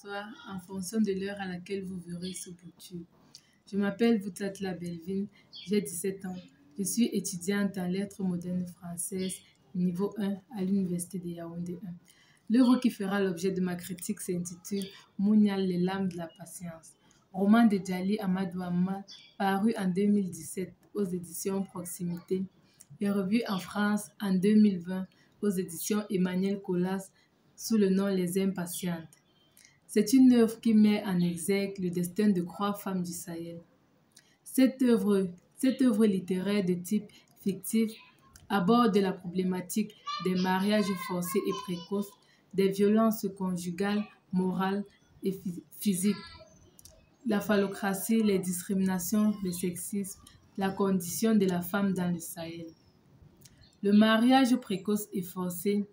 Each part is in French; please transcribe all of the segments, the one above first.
bonsoir, en fonction de l'heure à laquelle vous verrez ce bouture. Je m'appelle Voutatla Belvin, j'ai 17 ans. Je suis étudiante en lettres modernes françaises, niveau 1 à l'Université de Yaoundé 1. L'œuvre qui fera l'objet de ma critique s'intitule Mounial, les lames de la patience, roman de Djali Amadou Amma, paru en 2017 aux éditions Proximité et revu en France en 2020 aux éditions Emmanuel Colas sous le nom Les Impatientes. C'est une œuvre qui met en exergue le destin de 3 femmes du Sahel. Cette œuvre littéraire de type fictif aborde la problématique des mariages forcés et précoces, des violences conjugales, morales et physiques, la phallocratie, les discriminations, le sexisme, la condition de la femme dans le Sahel. Le mariage précoce et forcé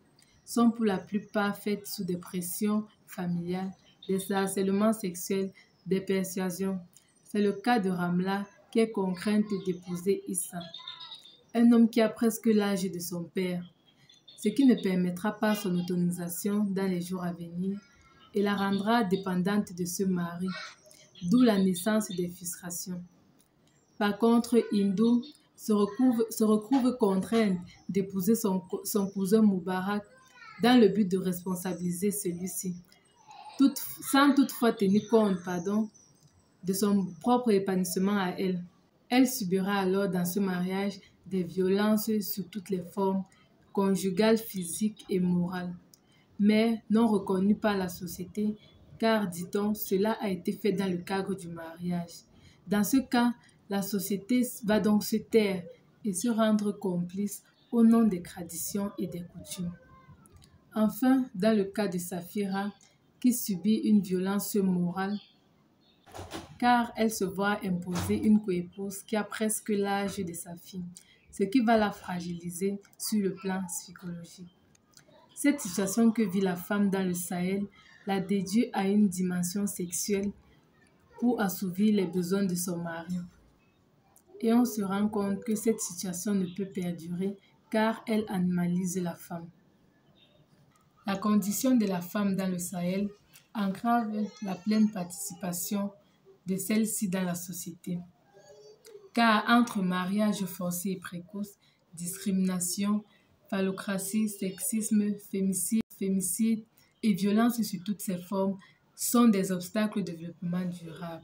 sont pour la plupart faits sous des pressions familiales, des harcèlements sexuels, des persuasions. C'est le cas de Ramla qui est contrainte d'épouser Issa, un homme qui a presque l'âge de son père, ce qui ne permettra pas son autonomisation dans les jours à venir et la rendra dépendante de ce mari, d'où la naissance des frustrations. Par contre, Hindou se retrouve contrainte d'épouser son cousin Moubarak dans le but de responsabiliser celui-ci, sans toutefois tenir compte de son propre épanouissement à elle. Elle subira alors dans ce mariage des violences sous toutes les formes, conjugales, physiques et morales, mais non reconnues par la société, car, dit-on, cela a été fait dans le cadre du mariage. Dans ce cas, la société va donc se taire et se rendre complice au nom des traditions et des coutumes. Enfin, dans le cas de Safira, qui subit une violence morale, car elle se voit imposer une coépouse qui a presque l'âge de sa fille, ce qui va la fragiliser sur le plan psychologique. Cette situation que vit la femme dans le Sahel la déduit à une dimension sexuelle pour assouvir les besoins de son mari. Et on se rend compte que cette situation ne peut perdurer car elle animalise la femme. La condition de la femme dans le Sahel entrave la pleine participation de celle-ci dans la société. Car entre mariage forcé et précoce, discrimination, phallocratie, sexisme, fémicide et violence sous toutes ses formes sont des obstacles au développement durable.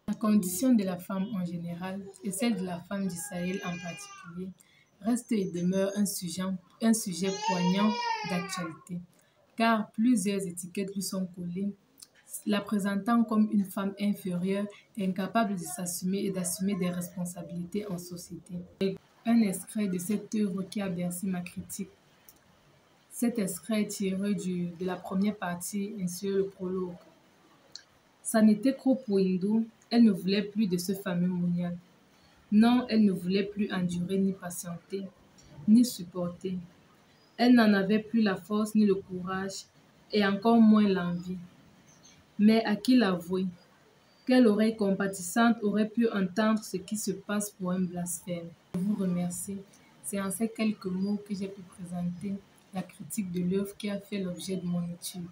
La condition de la femme en général et celle de la femme du Sahel en particulier reste et demeure un sujet poignant d'actualité, car plusieurs étiquettes lui sont collées, la présentant comme une femme inférieure, incapable de s'assumer et d'assumer des responsabilités en société. Un extrait de cette œuvre qui a bercé ma critique. Cet extrait est tiré de la première partie, ainsi le prologue. Ça n'était trop pour Hindou, elle ne voulait plus de ce fameux Mounial. Non, elle ne voulait plus endurer ni patienter, ni supporter. Elle n'en avait plus la force ni le courage, et encore moins l'envie. Mais à qui l'avouer? Quelle oreille compatissante aurait pu entendre ce qui se passe pour un blasphème? Je vous remercie. C'est en ces quelques mots que j'ai pu présenter la critique de l'œuvre qui a fait l'objet de mon étude.